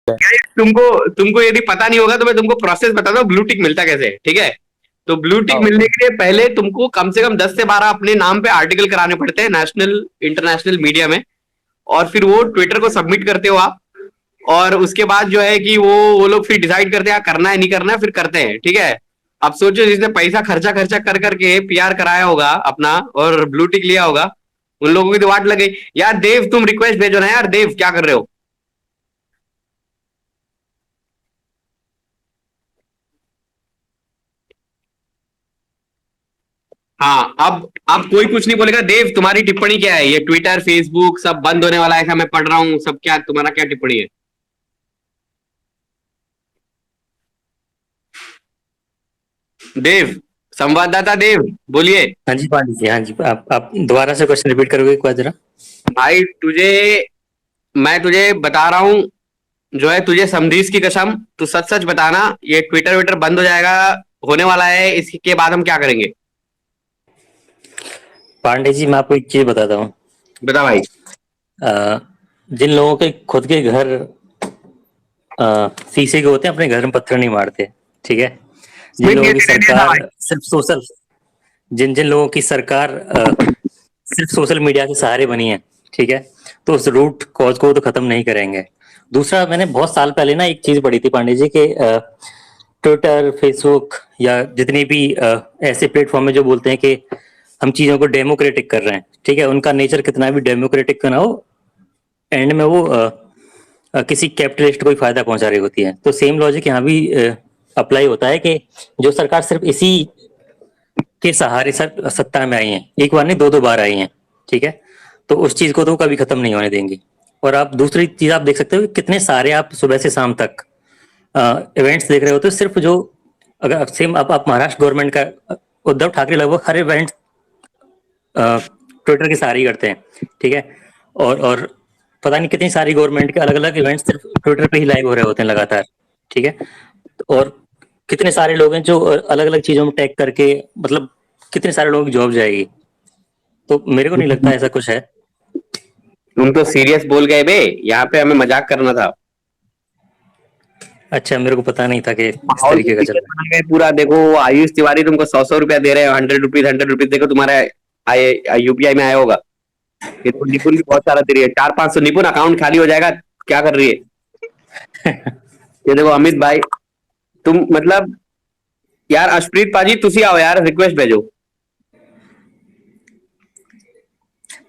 तुमको तुमको यदि पता नहीं होगा तो मैं तुमको प्रोसेस बताता हूँ, ब्लू टिक मिलता कैसे, ठीक है। तो ब्लू टिक हाँ। मिलने के लिए पहले तुमको कम से कम 10 से 12 अपने नाम पे आर्टिकल कराने पड़ते हैं नेशनल इंटरनेशनल मीडिया में, और फिर वो ट्विटर को सबमिट करते हो आप। और उसके बाद जो है कि वो लोग फिर डिसाइड करते हैं करना है नहीं करना है, फिर करते हैं, ठीक है। अब सोचो जिसने पैसा खर्चा खर्चा कर करके पीआर कराया होगा अपना और ब्लू टिक लिया होगा, उन लोगों की तो वाट लग गई। यार देव, तुम रिक्वेस्ट भेजो ना यार, देव क्या कर रहे हो? हाँ, अब कोई कुछ नहीं बोलेगा। देव तुम्हारी टिप्पणी क्या है? ये ट्विटर फेसबुक सब बंद होने वाला है ऐसा मैं पढ़ रहा हूँ, सब क्या तुम्हारा क्या टिप्पणी है? देव, संवाददाता देव, बोलिए। हाँ जी पांडे जी, हाँ जी, आप दोबारा से क्वेश्चन रिपीट करोगे एक बार जरा। भाई तुझे, मैं तुझे बता रहा हूँ, जो है तुझे समझीस की कसम, तू सच सच बताना, ये ट्विटर विटर बंद हो जाएगा, होने वाला है, इसके बाद हम क्या करेंगे? पांडे जी मैं आपको एक चीज बताता हूँ। बता भाई। अ, जिन लोगों के खुद के घर शीशे के होते हैं, अपने घर में पत्थर नहीं मारते, ठीक है। जिन स्मिथ लोगों की ने दिया था भाई। सरकार सिर्फ सोशल जिन जिन लोगों की सरकार सिर्फ सोशल मीडिया के सहारे बनी है, ठीक है, तो उस रूट कॉज को तो खत्म नहीं करेंगे। दूसरा, मैंने बहुत साल पहले ना एक चीज पढ़ी थी पांडे जी के, ट्विटर फेसबुक या जितने भी ऐसे प्लेटफॉर्म है जो बोलते हैं कि हम चीजों को डेमोक्रेटिक कर रहे हैं, ठीक है, उनका नेचर कितना भी डेमोक्रेटिक का ना हो, एंड में वो किसी कैपिटलिस्ट को ही फायदा पहुंचा रही होती है। तो सेम लॉजिक यहाँ भी अप्लाई होता है कि जो सरकार सिर्फ इसी के सहारे सत्ता में आई है, एक बार नहीं दो दो बार आई है, ठीक है, तो उस चीज को तो कभी खत्म नहीं होने देंगी। और आप दूसरी चीज आप देख सकते हो कि कितने सारे आप सुबह से शाम तक इवेंट्स देख रहे होते हो, सिर्फ जो, अगर सेम आप महाराष्ट्र गवर्नमेंट का, उद्धव ठाकरे लगभग हर इवेंट ट्विटर के सहारे ही करते हैं, ठीक है। और पता नहीं कितनी सारी गवर्नमेंट के अलग अलग इवेंट्स सिर्फ ट्विटर पे ही लाइव हो रहे होते हैं लगातार, ठीक है। और कितने सारे लोग हैं जो अलग अलग चीजों में टैग करके, मतलब कितने सारे लोगों की जॉब जाएगी। तो मेरे को नहीं लगता ऐसा कुछ है। तुम तो सीरियस बोल गए बे, यहाँ पे हमें मजाक करना था। अच्छा, मेरे को पता नहीं था कि इस माहौल को तरीके का चल सीरियस रहा बना गए पूरा। देखो वो आयुष तिवारी तुमको 100 100 रुपया दे रहे हैं, 100 रुपीज 100 रुपीज, देखो तुम्हारे यूपीआई में आया होगा। ये तो निपुण भी बहुत सारा दे रही है, 400 500। निपुण अकाउंट खाली हो जाएगा, क्या कर रही है? है। ये देखो अमित भाई, तुम मतलब, यार अशप्रीत पाजी तुसी आओ यार, रिक्वेस्ट भेजो।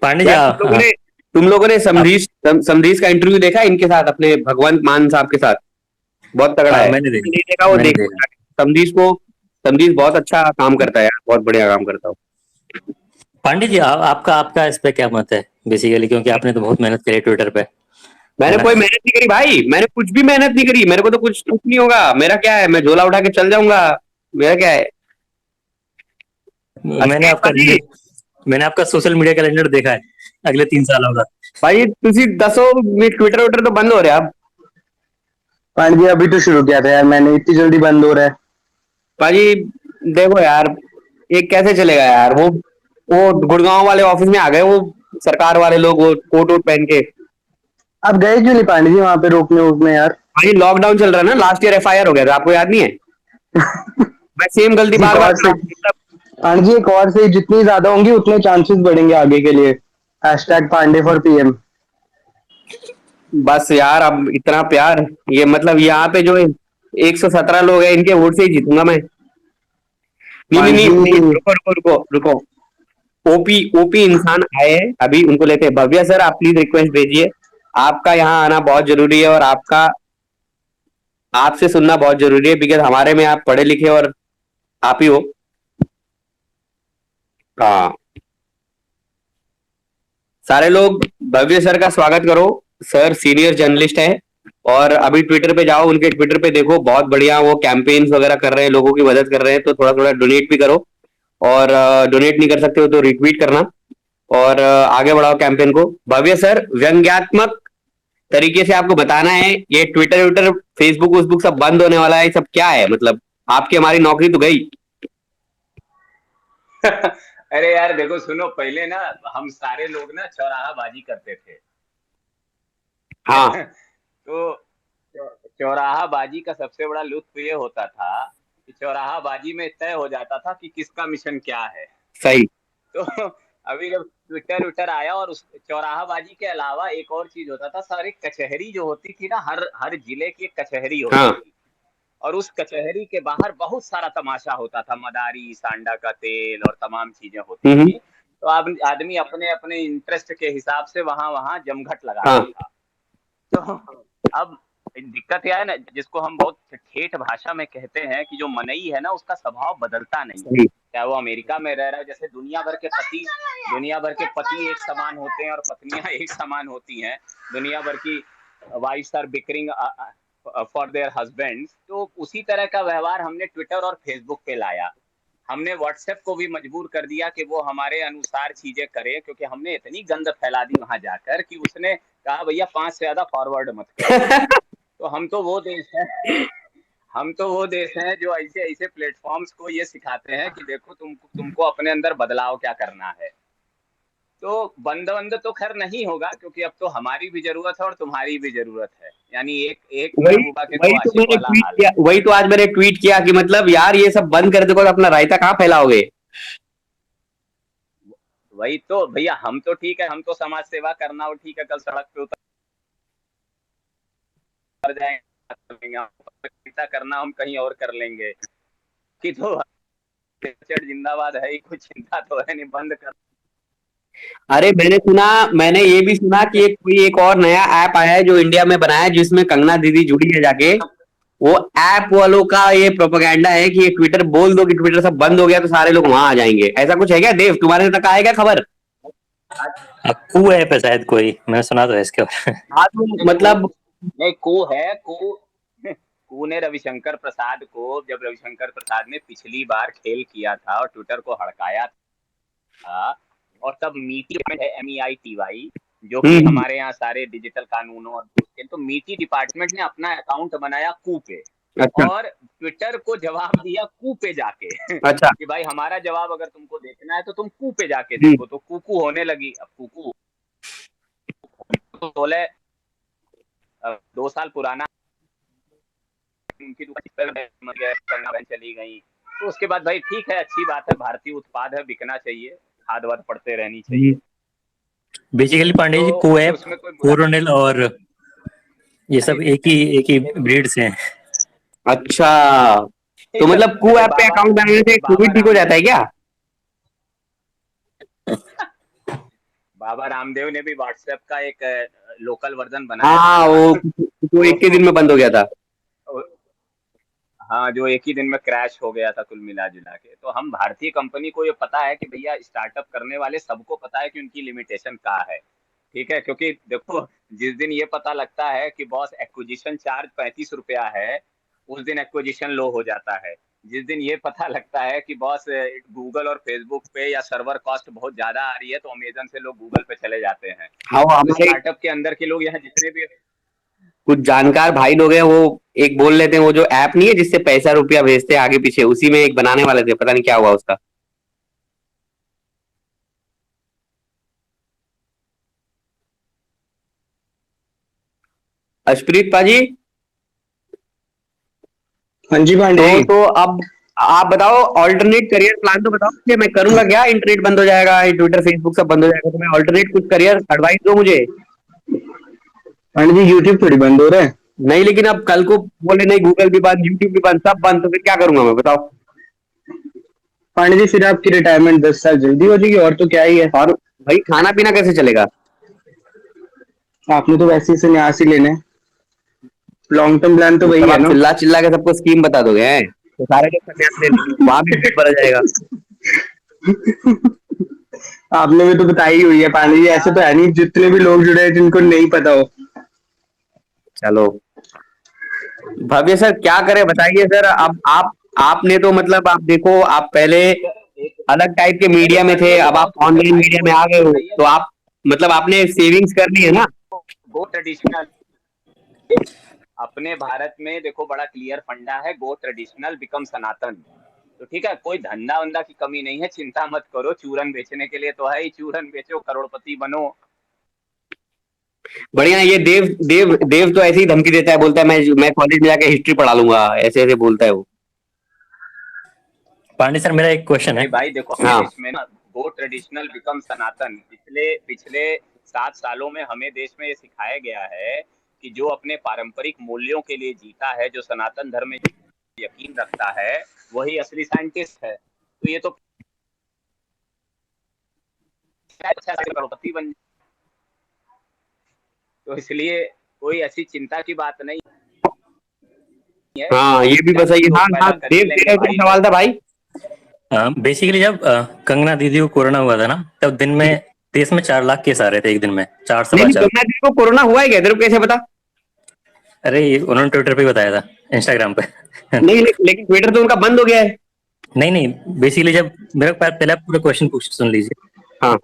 पांडे जी यार तुम लोगों ने आप समधीश का इंटरव्यू देखा इनके साथ, अपने भगवंत मान साहब के साथ? बहुत तगड़ा है, मैंने नहीं देखा, देखा वो मैंने देखो देखा। जाके। समधीश बहुत अच्छा काम करता है यार, बहुत बढ़िया काम करता है। पांडे जी आपका आपका इस पे क्या मत है बेसिकली, क्योंकि आपने तो बहुत मेहनत करी ट्विटर पे, है मैंने ना। कोई मेहनत नहीं करी भाई, मैंने कुछ भी मेहनत नहीं करी, मेरे को तो कुछ कुछ नहीं होगा। मेरा क्या है, मैं झोला उठा के चल जाऊंगा। मेरा क्या है? मैंने अश्लील आपका भाजी, मैंने आपका सोशल मीडिया कैलेंडर देखा है अगले 3 सालों का। भाई तुसी दसो, ट्विटर विटर तो बंद हो रहा है अब। पांडे जी अभी तो शुरू किया था यार मैंने, इतनी जल्दी बंद हो रहा है? भाजी देखो यार, ये कैसे चलेगा यार? वो गुड़गांव वाले ऑफिस में आ गए वो सरकार वाले लोग, वो कोट वोट पहन के। आप गए क्यों नहीं पांडे जी वहां पे रोकने वोकने यार? भाई लॉकडाउन चल रहा है ना, लास्ट ईयर एफआईआर हो गया था, आपको याद नहीं है? मैं सेम गलती जी एक बार बार और कर रहा से, हूँ मतलब। पांडे जी एक और से जितनी ज्यादा होंगी उतने चांसेस बढ़ेंगे आगे के लिए। Hashtag Pandey for PM. बस यार अब इतना प्यार, ये मतलब यहाँ पे जो 117 लोग हैं, इनके वोट से ही जीतूंगा मैं। नहीं नहीं पांडे नहीं नहीं, जी रुको रुको रुको रुको। ओपी ओपी इंसान आए हैं अभी, उनको लेते हैं। भव्य सर आप प्लीज रिक्वेस्ट भेजिए, आपका यहाँ आना बहुत जरूरी है, और आपका, आपसे सुनना बहुत जरूरी है, बिकॉज हमारे में आप पढ़े लिखे और आप ही हो। हाँ, सारे लोग भव्य सर का स्वागत करो। सर सीनियर जर्नलिस्ट है, और अभी ट्विटर पे जाओ, उनके ट्विटर पे देखो, बहुत बढ़िया वो कैंपेन्स वगैरह कर रहे हैं, लोगों की मदद कर रहे हैं, तो थोड़ा थोड़ा डोनेट भी करो। और डोनेट नहीं कर सकते हो तो रिट्वीट करना, और आगे बढ़ाओ कैंपेन को। भव्य सर व्यंग्यात्मक तरीके से आपको बताना है, ये ट्विटर ट्विटर फेसबुक वेसबुक सब बंद होने वाला है, ये सब क्या है मतलब? आपकी हमारी नौकरी तो गई। अरे यार देखो सुनो, पहले ना हम सारे लोग ना चौराहा बाजी करते थे। हाँ तो चौराहा बाजी का सबसे बड़ा लुत्फ ये होता था कि चौराहा बाजी में तय हो जाता था कि किसका मिशन क्या है। सही। तो अभी जब ट्विटर विटर आया और उस चौराहा बाजी के अलावा एक और चीज होता था सर, एक कचहरी जो होती थी ना, हर हर जिले की एक कचहरी होती हाँ। थी। और उस कचहरी के बाहर बहुत सारा तमाशा होता था, मदारी, सांडा का तेल और तमाम चीजें होती हम्म। थी। तो आदमी अपने अपने इंटरेस्ट के हिसाब से वहां वहां जमघट लगाता हाँ। था। तो अब दिक्कत यह है ना, जिसको हम बहुत ठेठ भाषा में कहते हैं कि जो मनई है ना, उसका स्वभाव बदलता नहीं है। सही। चाहे वो अमेरिका में रह रहा है, जैसे दुनिया भर के पति एक समान होते हैं और पत्नियां एक समान होती हैं। दुनिया भर की wives are bickering for their husbands. तो उसी तरह का व्यवहार हमने ट्विटर और फेसबुक पे लाया। हमने व्हाट्सएप को भी मजबूर कर दिया कि वो हमारे अनुसार चीजें करे, क्योंकि हमने इतनी गंद फैला दी वहां जाकर कि उसने कहा भैया 5 से ज्यादा फॉरवर्ड मत करो। तो हम तो वो देश हैं जो ऐसे ऐसे प्लेटफॉर्म्स को ये सिखाते हैं कि देखो तुमको अपने अंदर बदलाव क्या करना है। तो बंद बंद तो खैर नहीं होगा, क्योंकि अब तो हमारी भी जरूरत है और तुम्हारी भी जरूरत है। यानी एक एक वही महबूबा के दो वही तो आशिक मैंने वाला ट्वीट हाल किया, है। वही तो आज मैंने ट्वीट किया कि मतलब यार ये सब बंद कर दो, अपना रायता कहाँ फैलाओगे। वही तो भैया, हम तो ठीक है, हम तो समाज सेवा करना हो ठीक है, कल सड़क पे उतर जाएंगे, चिंता करना हम कहीं और कर लेंगे। कि तो जिंदाबाद है ही, कुछ चिंता तो है नहीं, बंद कर। अरे मैंने ये भी सुना कि एक और नया ऐप आया है जो इंडिया में बनाया है, जिसमें कंगना दीदी जुड़ी है जाके। वो ऐप वालों का ये प्रोपेगेंडा है कि ये ट्विटर बोल दो कि ट्विटर सब बंद हो गया तो सारे लोग वहां आ जाएंगे। ऐसा कुछ है क्या देव, तुम्हारे तक आया क्या खबर? कू ऐप है शायद कोई, मैंने सुना तो है इसके बारे में। हाँ तो मतलब नहीं, कू है कू। कू ने रविशंकर प्रसाद को, जब रविशंकर प्रसाद ने पिछली बार खेल किया था और ट्विटर को हड़काया था, और तब मीटी है, MEITY, जो कि हम्म। हमारे यहाँ सारे डिजिटल कानूनों और उसके, तो मीटी डिपार्टमेंट ने अपना अकाउंट बनाया कू पे। अच्छा। और ट्विटर को जवाब दिया कू पे जाके अच्छा। कि भाई हमारा जवाब अगर तुमको देखना है तो तुम कू पे जाके हम्म। देखो। तो कूकू होने लगी। अब कूकू तो 2 साल पुराना, उनकी दुकान करना बहन चली गई। तो उसके बाद भाई ठीक है, अच्छी बात है, भारतीय उत्पाद है, बिकना चाहिए, खाद वाद पड़ते रहनी हम्म। चाहिए। बेसिकली पांडे जी, तो को मुझे ऐप, उसमें कोई बुरा कोरोनिल और ये सब एक ही ब्रीड से हैं। अच्छा, तो नहीं, मतलब कू जैसे ऐप पे बाबा अकाउंट बनाने से जैसे बाबा कोविड ठीक हो जाता है रामदेव क्या? बाबा रामदेव ने भी व्हाट्सएप का एक लोकल वर्जन बनाया हाँ था। वो एक के दिन में बंद हो गया था। हाँ, जो एक ही दिन में क्रैश हो गया था कुल मिला जुला के। तो हम भारतीय कंपनी को ये पता है कि भैया स्टार्टअप करने वाले सबको पता है कि उनकी लिमिटेशन क्या है। ठीक है, क्योंकि देखो, जिस दिन ये पता लगता है कि बॉस एक्विजिशन चार्ज 35 रुपया है, उस दिन एक्विजिशन लो हो जाता है। जिस दिन ये पता लगता है कि बॉस गूगल और फेसबुक पे या सर्वर कॉस्ट बहुत ज्यादा आ रही है, तो अमेजन से लोग गूगल पे चले जाते हैं। हाँ वो तो हमारे स्टार्टअप के अंदर के लोग यहाँ जितने भी कुछ जानकार भाई लोग हैं, वो एक बोल लेते हैं वो जो ऐप नहीं है जिससे पैसा रुपया भेजते हैं आगे पीछे, उसी में एक बनाने वाले थे, पता नहीं क्या हुआ उसका। अशप्रीत पाजी। हाँ जी पांडे जी। तो अब आप बताओ, ऑल्टरनेट करियर प्लान तो बताओ कि मैं करूंगा क्या। इंटरनेट बंद हो जाएगा, ट्विटर फेसबुक सब बंद हो जाएगा, तो मैं ऑल्टरनेट कुछ करियर एडवाइस दो मुझे। पांडे जी, यूट्यूब थोड़ी बंद हो रहा है। नहीं लेकिन अब कल को बोले नहीं गूगल भी बंद, यूट्यूब भी बंद, सब बंद, तो फिर क्या करूंगा मैं बताओ। पांडे जी, फिर आपकी रिटायरमेंट 10 साल जल्दी हो जाएगी, और तो क्या ही है। और भाई खाना पीना कैसे चलेगा? आपने तो वैसे ही संन्यास ही लेना है। लॉन्ग टर्म प्लान तो वही तब है आप ना। चिल्ला चिल्ला के सबको स्कीम बता दोगे हैं, तो सारे लोग संन्यास ले लेंगे, वहां भी भीड़ बढ़ जाएगा। आपने भी तो बताई हुई है पांडे जी, ऐसे तो है नहीं जितने भी लोग जुड़े हैं जिनको नहीं पता हो। चलो भव्य सर क्या करें बताइए सर। अब आपने तो मतलब आप देखो, आप पहले एक अलग टाइप के अरे मीडिया में थे, करने तो अब आप बहुत कुछ है ऑनलाइन भाई, मीडिया वो में एक आ गए चीज हो, बताइए तो ना। आप मतलब आपने सेविंग्स कर ली है ना? गो ट्रेडिशनल, अपने भारत में देखो बड़ा क्लियर फंडा है, गो ट्रेडिशनल बिकम सनातन। तो ठीक है, कोई धंधा वंदा की कमी नहीं है, चिंता मत करो। चूरन बेचने के लिए तो है ही, चूरन बेचो, करोड़पति बनो। बढ़िया। ये देव देव देव तो ऐसे ही धमकी देता है, बोलता है मैं कॉलेज में जाके हिस्ट्री पढ़ा लूंगा, ऐसे ऐसे बोलता है वो। पांडे सर, मेरा एक क्वेश्चन है। नहीं भाई देखो, हमें हाँ देश में ना गो ट्रेडिशनल बिकम सनातन, पिछले पिछले 7 सालों में हमें देश में ये सिखाया गया है कि जो अपने पारंपरिक मूल्यों के लिए जीता है, जो सनातन धर्म में यकीन रखता है, वही असली साइंटिस्ट है। तो ये तो अच्छा करोड़पति बन, तो इसलिए कोई ऐसी चिंता की बात नहीं है। हाँ, ये भी बस ये। तो हाँ हाँ, पैदा कर ही देव लेंगे तेरा भाई क्या सवाल लोग। था भाई? बेसिकली जब कंगना दीदी को कोरोना हुआ था ना, तब दिन में देश में 4 लाख केस आ रहे थे एक दिन में, चार नहीं सवा नहीं, चार गंगा जी को कोरोना हुआ है क्या? तेरे को कैसे पता? अरे उन्होंने ट्विटर पे ही बताया था, इंस्टाग्राम पे। नहीं, लेकिन ट्विटर तो उनका बंद हो गया है। नहीं नहीं, बेसिकली जब मेरा पहले आप पूरा क्वेश्चन पूछ सुन लीजिए। हाँ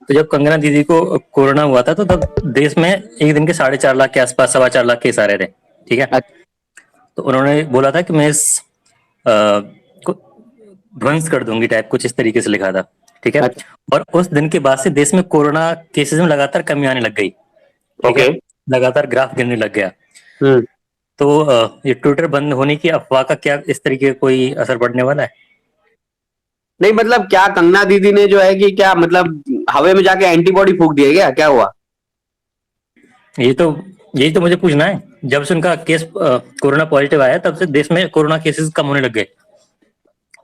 तो जब कंगना दीदी को कोरोना हुआ था, तो तब देश में एक दिन के 4.5 लाख के आसपास, सवा 4 लाख केस आ रहे थे। ठीक है। अच्छा। तो उन्होंने बोला था कि मैं इस को ध्वंस कर दूंगी, टाइप कुछ इस तरीके से लिखा था। ठीक है। अच्छा। और उस दिन के बाद से देश में कोरोना केसेस में लगातार कमी आने लग गई। ठीक ओके। है। लगातार ग्राफ गिरने लग गया। हम्म। तो ये ट्विटर बंद होने की अफवाह का क्या इस तरीके का कोई असर पड़ने वाला है? नहीं मतलब क्या कंगना दीदी ने जो है कि क्या मतलब हवा में जाके एंटीबॉडी फूंक दिया क्या? क्या हुआ? ये तो यही तो मुझे पूछना है। जब से उनका केस कोरोना पॉजिटिव आया, तब से देश में कोरोना केसेस कम होने लग गए।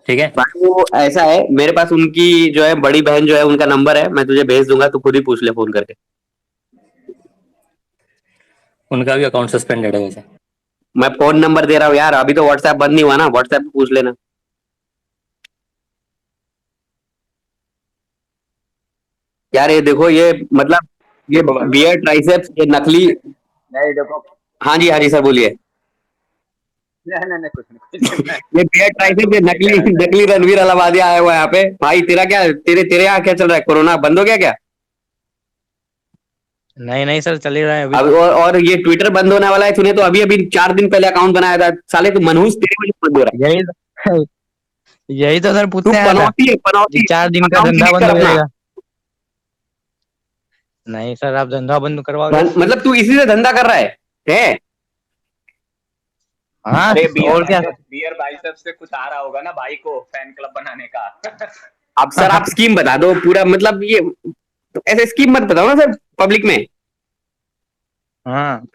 ठीक है। भाई वो ऐसा है, मेरे पास उनकी जो है बड़ी बहन जो है, उनका नंबर है, मैं तुझे भेज दूंगा, तू खुद ही पूछ ले फोन करके। उनका भी अकाउंट सस्पेंडेड है वैसे। मैं फोन नंबर दे रहा हूँ यार, अभी तो व्हाट्सएप बंद नहीं हुआ ना, व्हाट्सएप पे पूछ लेना। यार ये देखो, ये मतलब ये बियर ट्राइसेप्स, ये नकली। नहीं देखो, हाँ जी सर बोलिए। नहीं नहीं नहीं, कुछ नहीं कुछ नहीं, ये बियर मैं तो ट्राइसेप्स, ये कुछ नहीं नकली कह रहा था। नकली रणवीर अलाहाबादी आया हुआ है यहाँ पे। भाई तेरा क्या, तेरे यहाँ क्या चल रहा है? कोरोना बंद हो गया क्या? नहीं नहीं सर, चल ही रहा है अभी अब तो। और ये ट्विटर बंद होने वाला है, तूने तो अभी अभी 4 दिन पहले अकाउंट बनाया था साले, तू मनहूस, तेरे वजह से बंद हो रहा यही तो यही तो सर है। तू पूछने आया था पनौती है, कि पनौती। 4 दिन का अकाउंट धंधा डिलीट बंद कर हो अपना। जाएगा। नहीं सर, आप धंधा बंद करवाओगे? मतलब तू इसी से धंधा कर रहा है? हाँ, अरे बियर और क्या। बाइसेप्स, बियर बाइसेप्स से कुछ आ रहा होगा ना भाई को फैन क्लब बनाने का। अब सर आप स्कीम बता दो पूरा, मतलब ये तो ऐसे स्कीम मत बताओ ना सर पब्लिक में। हाँ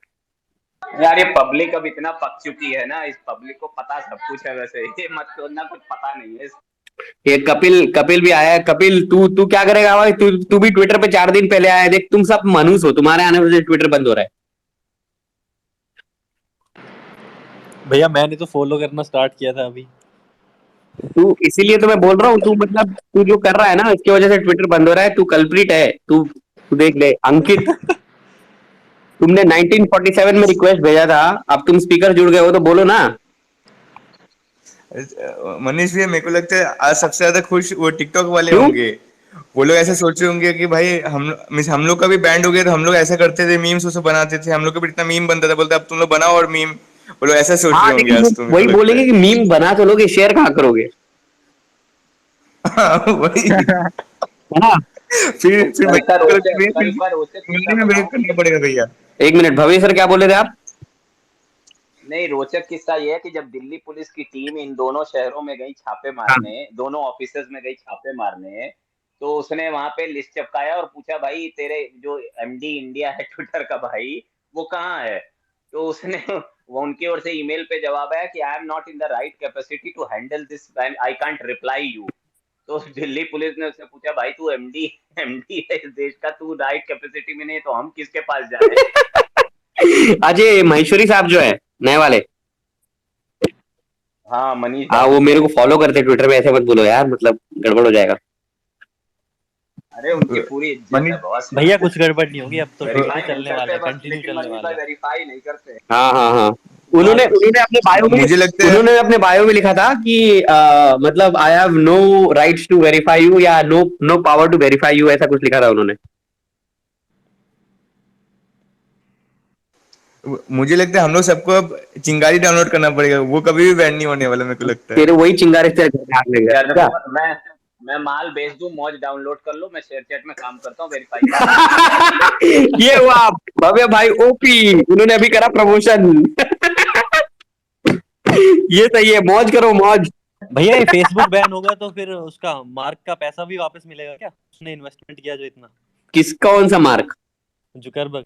यार ये पब्लिक अब इतना पक चुकी है ना, इस पब्लिक को पता सब कुछ है, वैसे ये मत सोचना कुछ पता नहीं है। ये कपिल कपिल भी आया है। कपिल तू तू क्या करेगा भाई? तू भी ट्विटर पे 4 दिन पहले आया है। देख तुम सब मनहूस हो, तुम्हारे आने से ट्विटर बंद हो रहा है। भैया मैंने तो फॉलो करना स्टार्ट किया था अभी। तू इसीलिए तो मैं बोल रहा हूँ, तू मतलब तू जो कर रहा है ना, इसकी वजह से ट्विटर बंद हो रहा है। तू कल्प्रिट है। तू देख ले अंकित, तुमने 1947 में रिक्वेस्ट भेजा था, अब तुम स्पीकर जुड़ गए हो तो बोलो ना। मनीष भैया, मेरे को लगता है आज सबसे ज्यादा खुश वो टिकटॉक वाले क्यों? होंगे। वो लोग ऐसे सोचे होंगे कि भाई हम लोग का भी बैंड हो गया, तो हम लोग ऐसा करते थे, मीम्स उसे बनाते थे, हम लोग का भी इतना मीम बनता था, बोलते अब तुम लोग बनाओ और मीम। वो लोग ऐसा सोच हाँ रहे होंगे लेकिन वो आज, तो मेरे को वही लगता बोलेंगे कि मीम बना तो लोगे, शेयर कहाँ करोगे? है। हाँ, वही। है ना? फिर कल का रोचक, फिर कल का रोचक किस्सा हिंदी में बताऊं? ब्रेक करना पड़ेगा भैया। एक मिनट भवेश सर, क्या बोले थे आप? नहीं, रोचक किस्सा ये है कि जब दिल्ली पुलिस की टीम इन दोनों शहरों में गई छापे हाँ मारने, दोनों ऑफिसेज में गई छापे मारने, तो उसने वहां पे लिस्ट चिपकाया और पूछा भाई तेरे जो एमडी इंडिया है ट्विटर का भाई, वो कहाँ है? तो उसने वो उनकी ओर से ईमेल पे जवाब आया कि I am not in the right capacity to handle this and I can't reply you. तो दिल्ली पुलिस ने उससे पूछा भाई तू एमडी एमडी है इस देश का, तू राइट कैपेसिटी में नहीं तो हम किसके पास जाए? अजय महेश्वरी साहब जो है नए वाले, हाँ मनीष हाँ भाई। वो मेरे को फॉलो करते हैं ट्विटर पे। ऐसे मत बोलो यार, मतलब गड़बड़ हो जाएगा। अरे उनकी पूरी इज्जत मनीष है बॉस। भैया कुछ गड़बड़ नहीं होगी, अब तो ठीक वेरीफाई है, नहीं चलने वाला करते है, बस, कंटिन्यू लेकिन चलने मनीष वाला भाई है। वेरीफाई नहीं करते। हाँ हाँ हाँ। उन्होंने उन्होंने अपने बायो में मुझे लगता है उन्होंने अपने बायो में लिखा था कि मतलब I have no rights to verify you, या no no power to verify you, ऐसा कुछ लिखा था उन्होंने। मुझे लगता है हम लोग सबको अब चिंगारी डाउनलोड करना पड़ेगा, वो कभी भी बैन नहीं होने वाला, मेरे को लगता है। तेरे वही चिंगारे से घर में आग लग यार गया। देखो, मैं माल बेच दूं, मौज डाउनलोड कर लो, मैं शेयर चैट में काम करता हूँ, वेरीफाई। ये हुआ भव्य भाई ओपी, उन्होंने अभी करा प्रमोशन। ये सही है, मौज करो मौज। भैया ये फेसबुक बैन होगा तो फिर उसका मार्क का पैसा भी वापस मिलेगा क्या? उसने इन्वेस्टमेंट किया जो इतना, किसका कौन सा मार्क? जुकरबर्ग।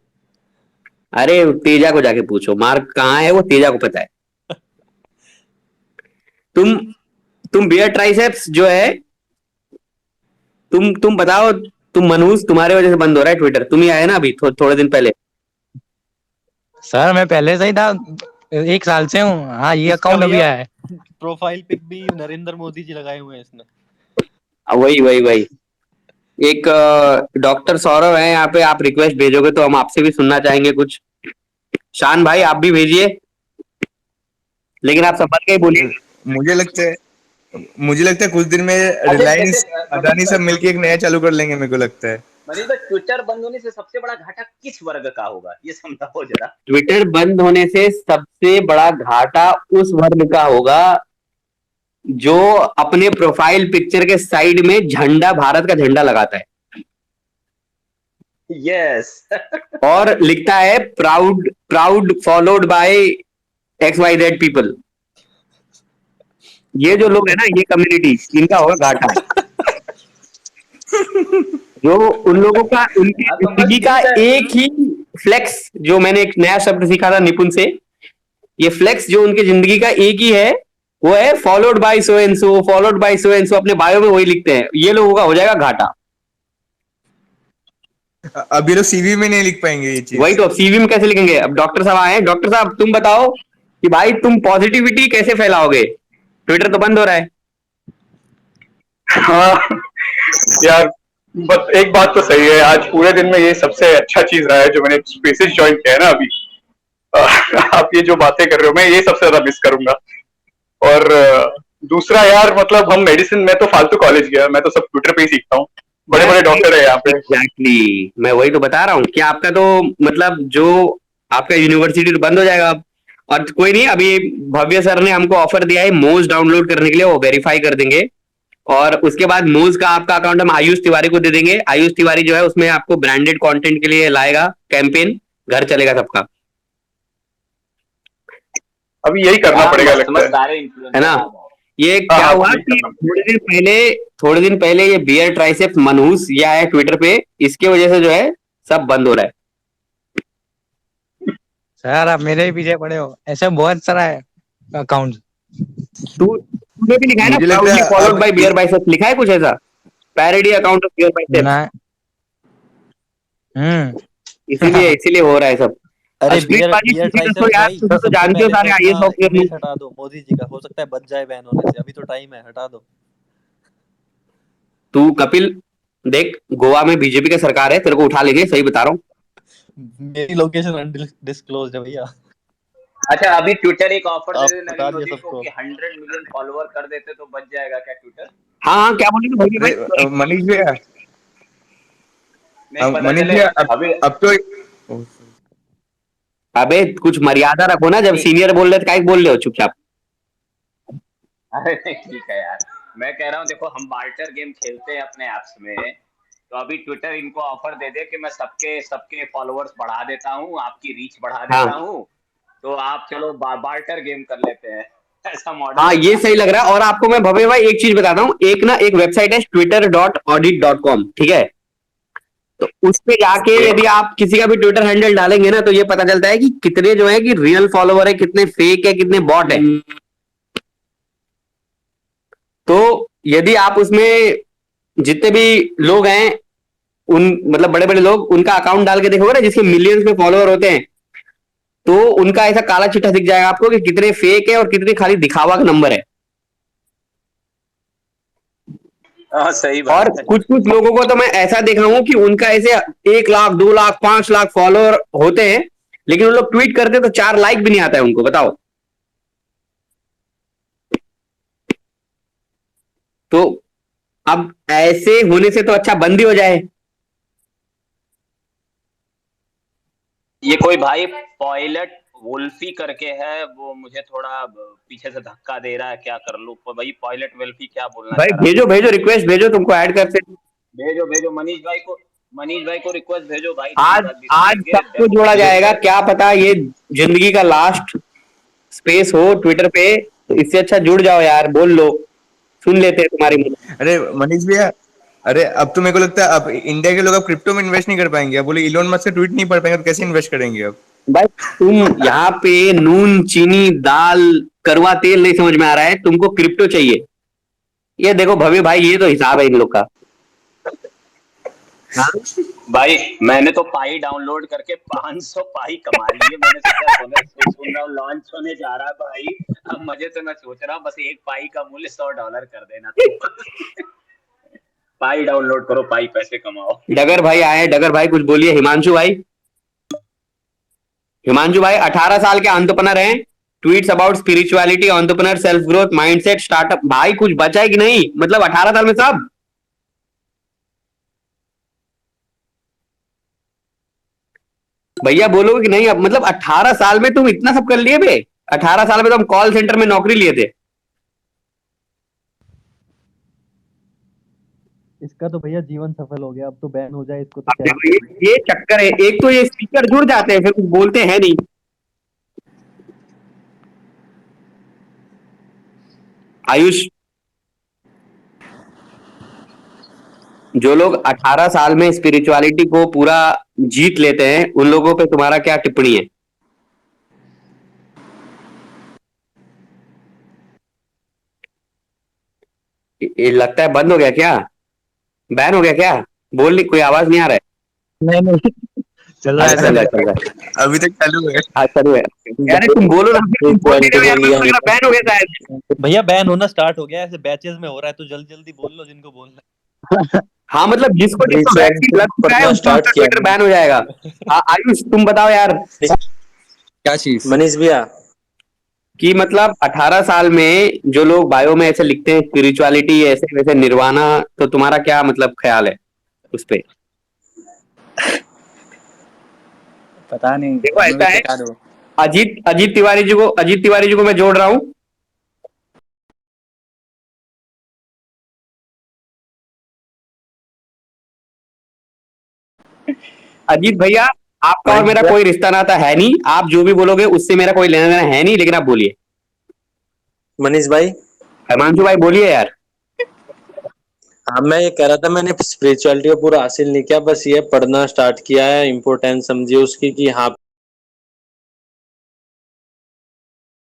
अरे तेजा को जाके पूछो, मार्क कहाँ है, वो तेजा को पता है। तुम बियर ट्राइसेप्स जो है, तुम बताओ, तुम मनहूस, तुम्हारे वजह से बंद हो रहा है ट्विटर, तुम ही आए ना अभी थोड़े दिन पहले। सर मैं पहले से ही था, 1 साल से हूँ। हाँ ये इसका अकाउंट अभी भैया आया है। प्रोफाइल पिक भी नरेंद्र मोदी जी लगाए हुए हैं इसने। वही वही वही। एक डॉक्टर सौरभ है यहाँ पे, आप रिक्वेस्ट भेजोगे तो हम आपसे भी सुनना चाहेंगे कुछ। शान भाई आप भी भेजिए, लेकिन आप संभल के ही बोलिए। मुझे लगता है कुछ दिन में रिलायंस अदानी सब मिलके एक नया चालू कर लेंगे, मेरे को लगता है। मनीष भाई, ट्विटर बंद होने से सबसे बड़ा घाटा किस वर्ग का होगा, ये समझाओ जरा। ट्विटर बंद होने से सबसे बड़ा घाटा उस वर्ग का होगा जो अपने प्रोफाइल पिक्चर के साइड में झंडा, भारत का झंडा लगाता है यस। और लिखता है proud proud followed by XYZ people. ये जो लोग है ना, ये कम्युनिटी, इनका होगा घाटा। जो उन लोगों का, उनकी जिंदगी का एक ही फ्लेक्स, जो मैंने एक नया शब्द सीखा था निपुण से, ये फ्लेक्स जो उनकी जिंदगी का एक ही है, वो है followed by so and so, followed by so and so. अपने बायो में वही लिखते हैं। ये लोगों का हो जाएगा घाटा। अब ये लोग सीवी में नहीं लिख पाएंगे ये चीज। वही तो, अब सीवी में कैसे लिखेंगे? अब डॉक्टर साहब आए, डॉक्टर साहब तुम बताओ कि भाई तुम पॉजिटिविटी कैसे फैलाओगे, ट्विटर तो बंद हो रहा है। हाँ यार, बस एक बात तो सही है, आज पूरे दिन में ये सबसे अच्छा चीज रहा है जो मैंने स्पेसेस ज्वाइन किया है ना अभी। आप ये जो बातें कर रहे हो, मैं ये सबसे ज्यादा मिस करूंगा। और दूसरा यार, मतलब हम मेडिसिन में तो फालतू कॉलेज गया, मैं तो सब ट्विटर पे ही सीखता हूँ। बड़े बड़े डॉक्टर है यहाँ पे। एग्जैक्टली, मैं वही तो बता रहा हूँ कि आपका तो मतलब जो आपका यूनिवर्सिटी तो बंद हो जाएगा अब। और कोई नहीं, अभी भव्य सर ने हमको ऑफर दिया है मोज डाउनलोड करने के लिए, वो वेरीफाई कर देंगे और उसके बाद मोज का आपका अकाउंट हम आयुष तिवारी को दे देंगे। आयुष तिवारी जो है उसमें आपको ब्रांडेड कंटेंट के लिए लाएगा, कैंपेन घर चलेगा सबका, अभी यही करना पड़ेगा लगता है ना। ये क्या हुआ कि थोड़े दिन पहले ये बियर ट्राइसेप्स मनहूस ये आया ट्विटर पे, इसके वजह से जो है सब बंद हो रहा है। सर आप मेरे ही पीछे पड़े हो, ऐसे बहुत सारा है अकाउंट। तूने भी लिखा है ना, proudly followed by beer biceps, लिखा है कुछ ऐसा, parody account of beer biceps. इसीलिए हो रहा है सब। अरे अश्विन बियर पाजी, बियर तुम ट्राइसेप्स तो यार, भाई, तुम तो सबसे जानते हो पहले सारे तो अपना IAS इमेज हटा दो मोदी जी का, हो सकता है बच जाए बैन होने से, अभी तो टाइम है, हटा दो। तू कपिल देख, गोवा में बीजेपी की सरकार है, तेरे को उठा लेंगे, सही बता रहा हूँ। मेरी लोकेशन अनडिस्क्लोज्ड है भैया। अच्छा, अभी ट्विटर एक ऑफर आप दे दे बता नरेंद्र दिए मोदी को सबको। कि 100 मिलियन फॉलोवर कर देते तो बच जाएगा क्या ट्विटर? हाँ, क्या बोलेंगे भाई? मनीष भैया, नहीं पता मनीष चले भैया, अभी। अब तो अबे कुछ मर्यादा रखो ना, जब सीनियर बोल रहे थे काय बोल रहे हो चुपचाप। अरे नहीं, ठीक है यार, मैं कह रहा हूँ देखो, हम बार्टर गेम खेलते हैं अपने ऐप्स में, तो अभी ट्विटर इनको ऑफर दे दे कि मैं सबके फॉलोअर्स बढ़ा देता हूँ, आपकी रीच बढ़ा देता हूँ, तो आप चलो बार्टर गेम कर लेते हैं, ऐसा मॉडल। हाँ, ये सही लग रहा है। और आपको मैं भव्य भाई एक चीज बताता हूँ, एक वेबसाइट है twitter.audit.com, ठीक है। तो उस पे जाके यदि आप किसी का भी ट्विटर हैंडल डालेंगे ना, तो ये पता चलता है कि कितने जो है कि रियल फॉलोवर है, कितने फेक है, कितने बॉट है। तो यदि आप उसमें जितने भी लोग हैं, उन मतलब बड़े बड़े लोग, उनका अकाउंट डाल के देखोगे ना, जिसके मिलियंस में फॉलोअर होते हैं, तो उनका ऐसा काला चिट्ठा दिख जाएगा आपको कि कितने फेक है और कितने खाली दिखावा का नंबर है। सही बात। और कुछ लोगों को तो मैं ऐसा देखा हूं कि उनका ऐसे 1 लाख 2 लाख 5 लाख फॉलोअर होते हैं, लेकिन उन लोग ट्वीट करते तो 4 लाइक भी नहीं आता है उनको, बताओ। तो अब ऐसे होने से तो अच्छा बंद ही हो जाए। ये कोई भाई पायलट वुल्फी करके है, वो मुझे थोड़ा पीछे से धक्का दे रहा है, क्या कर लूं? तो भाई पायलट वेल्फी क्या बोलना भाई चाह रहा भेजो था? भेजो रिक्वेस्ट भेजो, तुमको ऐड करते। भेजो भेजो मनीष भाई को रिक्वेस्ट भेजो भाई, तेरी आज बात भी आज सुनेंगे, सबको जोड़ा डेमोक्रेसी जाएगा, है। क्या पता ये जिंदगी का लास्ट स्पेस हो ट्विटर पे, तो इससे अच्छा जुड़ जाओ यार, बोल लो, सुन लेते हैं तुम्हारी मुलाकात। अरे मनीष भैया, अरे अब तो मेरे को लगता है अब इंडिया के लोग अब क्रिप्टो में इन्वेस्ट नहीं कर पाएंगे। अब बोले इलोन मस्क का ट्वीट नहीं पढ़ पाएंगे तो कैसे इन्वेस्ट करेंगे अब? भाई तुम यहाँ पे नून चीनी दाल करवा तेल नहीं समझ में आ रहा है, तुमको क्रिप्टो चाहिए। ये देखो भव्य भाई, ये तो हिसाब है इन लोग का। हाँ? भाई मैंने तो पाई डाउनलोड करके 500 पाई कमा ली है। मैंने सोचा सुन रहा हूँ लॉन्च होने जा रहा है भाई, अब मजे से मैं सोच रहा हूँ बस एक पाई का मूल्य $100 कर देना तो पाई डाउनलोड करो, पाई पैसे कमाओ। डगर भाई आए हैं, डगर भाई कुछ बोलिए। हिमांशु भाई, हिमांशु भाई 18 साल के एंटरप्रेन्योर हैं, tweets about spirituality, entrepreneur, self growth, mindset, startup. भाई कुछ बचा है कि नहीं? मतलब 18 साल में सब। भैया बोलोगे कि नहीं? अब मतलब 18 साल में तुम इतना सब कर लिए बे? 18 साल में तो हम कॉल सेंटर में नौकरी लिए थे। इसका तो भैया जीवन सफल हो गया, अब तो बैन हो जाए इसको तो अब क्या देखो ये चक्कर है, एक तो ये स्पीकर जुड़ जाते हैं फिर कुछ बोलते हैं नहीं। आयुष, जो लोग 18 साल में स्पिरिचुअलिटी को पूरा जीत लेते हैं, उन लोगों पे तुम्हारा क्या टिप्पणी है? ये लगता है बंद हो गया क्या? बैन हो गया क्या? बोल नहीं, कोई आवाज नहीं आ रहा है। नहीं नहीं, चल रहा है चल रहा है, चल रहा है। अभी तक चालू है। हाँ चालू है। अरे तुम बोलो ना, तुम बोल नहीं रहे हो यार, मेरे को लग रहा बैन हो गया शायद। भैया बैन होना स्टार्ट हो गया, ऐसे बैचेस में हो रहा है, तो जल्दी जल्दी बोल लो जिनको बोलना है। हाँ मतलब जिसको जिसको वैक्सीन लग चुका है उसका ट्विटर बैन हो जाएगा। आयुष तुम बताओ यार क्या चीज? मनीष भैया, कि मतलब 18 साल में जो लोग बायो में ऐसे लिखते हैं स्पिरिचुअलिटी ऐसे वैसे निर्वाणा, तो तुम्हारा क्या मतलब ख्याल है उस पे? पता नहीं, देखो हमें भी ऐसा है, बता दो। अजीत तिवारी जी को मैं जोड़ रहा हूँ। अजीत भैया, आपका और मेरा कोई रिश्ता नाता है नहीं, आप जो भी बोलोगे उससे मेरा कोई लेना देना है नहीं, लेकिन आप बोलिए। मनीष भाई, हिमांशु भाई बोलिए यार। हाँ मैं ये कह रहा था, मैंने स्पिरिचुअलिटी को पूरा हासिल नहीं किया, बस ये पढ़ना स्टार्ट किया है, इम्पोर्टेंस समझिए उसकी कि हाँ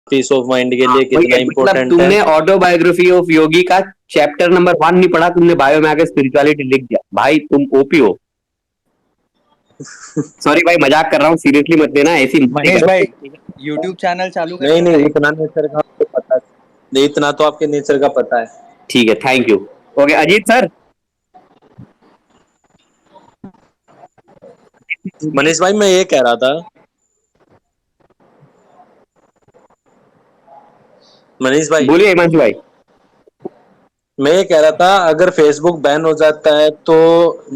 पीस ऑफ माइंड के लिए कितना मतलब इम्पोर्टेंट तुमने है। ऑटोबायोग्राफी ऑफ योगी का चैप्टर नंबर 1 नहीं पढ़ा, तुमने बायो में आके स्पिरिचुअलिटी लिख दिया। भाई तुम ओपी हो। सॉरी भाई, मजाक कर रहा हूँ, सीरियसली मत लेना ऐसी। मनीष भाई यूट्यूब चैनल चालू कर नहीं नहीं, इतना नेचर का आपको पता है, नहीं इतना तो आपके नेचर का पता है। ठीक है, thank you. Okay Ajit sir. Manish भाई मैं ये कह रहा था, मनीष भाई बोलिए हिमांशु भाई। मैं ये कह रहा था, अगर फेसबुक बैन हो जाता है तो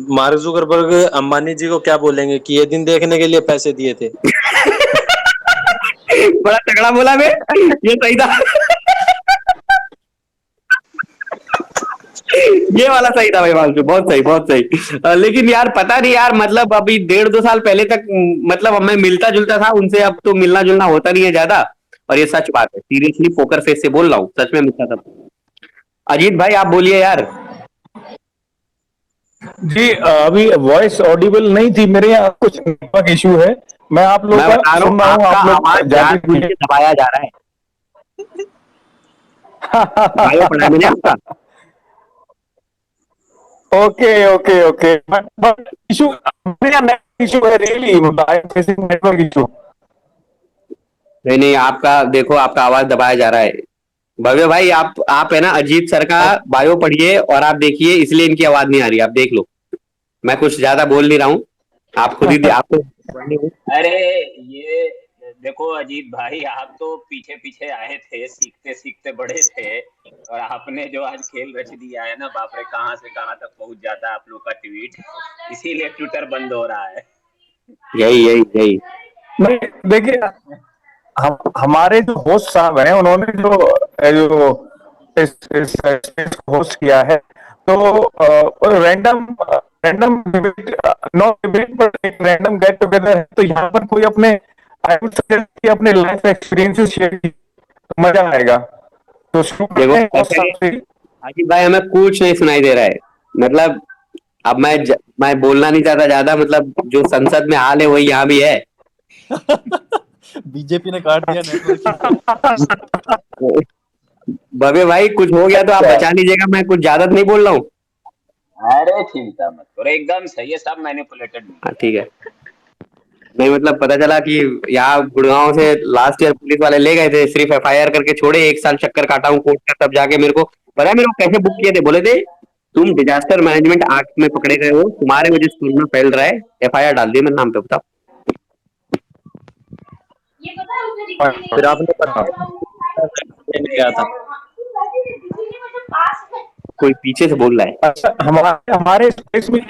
मार्क जुकरबर्ग अंबानी जी को क्या बोलेंगे कि ये दिन देखने के लिए पैसे दिए थे? बड़ा तगड़ा बोला बे, ये सही था। ये वाला सही था भाई हिमांशु, बहुत सही बहुत सही। लेकिन यार पता नहीं यार, मतलब अभी 1.5-2 साल पहले तक मतलब मैं मिलता जुलता था उनसे, अब तो मिलना जुलना होता नहीं है ज्यादा। और ये सच बात है, सीरियसली पोकर फेस से बोल रहा हूँ, सच में मिलता था। अजीत भाई आप बोलिए यार। जी अभी वॉइस ऑडिबल नहीं थी, मेरे यहाँ कुछ नेटवर्क इशू है। मैं आप लोग मैं बता का रहा सुन हूँ, रहा हूँ, आपका आप आवाज लोग जाके जानबूझ के दबाया जा रहा है। बायो पढ़ा मैंने आपका। Okay okay okay, but issue network issue है, really I am facing network issue. नहीं नहीं, आपका देखो, आपका आवाज दबाया जा रहा है। भव्य भाई आप है ना अजीत सर का बायो पढ़िए और आप देखिए, इसलिए इनकी आवाज नहीं आ रही, आप देख लो। मैं कुछ ज्यादा बोल नहीं रहा हूँ, आप खुद ही आपको। अरे ये देखो अजीत भाई, आप तो पीछे पीछे आए थे, सीखते सीखते बड़े थे, और आपने जो आज खेल रच दिया है ना, बाप रे, कहाँ से कहाँ तक पहुंच जाता है आप लोग का ट्वीट, इसीलिए ट्विटर बंद हो रहा है। यही यही यही। नहीं देखिए, हमारे जो होस्ट साहब हैं उन्होंने जो इस होस्ट किया है, तो random random debate, not debate but एक रैंडम गेट टुगेदर है, तो यहाँ पर कोई अपने आई वुड सजेस्ट कि अपने लाइफ एक्सपीरियंसेस शेयर कीजिए, तो मजा आएगा। तो शुरू देखो करते हैं होस्ट ऐसा है, साहब से। आकिब भाई हमें कुछ नहीं सुनाई दे रहा है। मतलब अब मैं बोलना नहीं चाहता ज्यादा, मतलब जो संसद में हाल है वही यहाँ भी है। बीजेपी ने काट दिया नेटवर्क। भव्य भाई कुछ हो गया तो आप बचा लीजिएगा, मैं कुछ ज्यादा नहीं बोल रहा हूँ। अरे चिंता मत करो, एकदम सही है, सब मैनिपुलेटेड। हाँ ठीक है। नहीं मतलब पता चला कि यहाँ गुड़गांव से लास्ट ईयर पुलिस वाले ले गए थे, सिर्फ एफआईआर करके छोड़े, 1 साल चक्कर काटा हूँ कोर्ट का, तब जाके मेरे को पता है मेरे को कैसे बुक किए थे। बोले थे तुम डिजास्टर मैनेजमेंट एक्ट में पकड़े गए हो, तुम्हारे वजह से स्कूल में फैल रहा है, एफआईआर डाल दी मेरे नाम पे। बताओ। फिर आपने क्या था? कोई पीछे से बोल रहा है। अच्छा, हमारे हमारे स्पेस में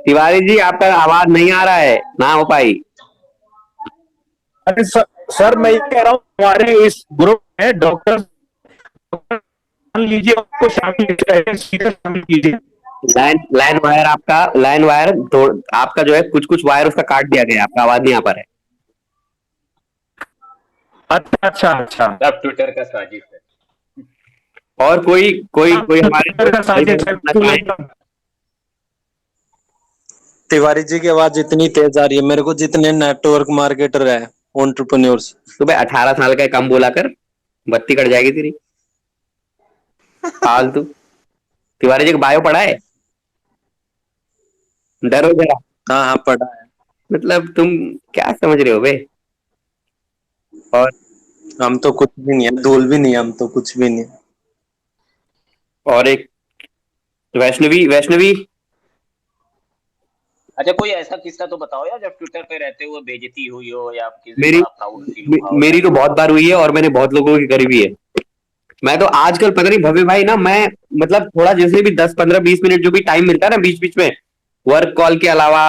तिवारी जी आपका आवाज नहीं आ रहा है, ना हो पाई। अरे सर मैं ये कह रहा हूँ हमारे इस ग्रुप में डॉक्टर मान लीजिए आपको शामिल कीजिए। लाइन वायर आपका, लाइन वायर तो आपका जो है कुछ वायर उसका काट दिया गया, आपका आवाज नहीं आ पा रहा है। अच्छा अच्छा, सब ट्विटर का साजिश है। और कोई हमारे तिवारी जी की आवाज इतनी तेज आ रही है मेरे को जितने नेटवर्क मार्केटर है, एंटरप्रेन्योर्स। सुबह 18 साल का कम बोला कर, बत्ती कट जाएगी तेरी फालतू। तिवारी जी का बायो पढ़ा है? डरो जरा। हाँ हाँ पढ़ा है। मतलब तुम क्या समझ रहे हो बे? और हम तो कुछ भी नहीं है, धूल भी नहीं है, हम तो कुछ भी नहीं। और एक वैष्णवी अच्छा कोई ऐसा किस्सा तो बताओ यार, जब ट्विटर पे रहते हुए बेइज्जती हुई हो या किसी का प्राउड फील हुआ हो। मेरी तो बहुत बार हुई है और मैंने बहुत लोगों की करी भी है। मैं तो आजकल पता नहीं भव्य भाई ना, मैं मतलब थोड़ा जैसे भी 10-15-20 मिनट जो भी टाइम मिलता है ना बीच बीच में, वर्क कॉल के अलावा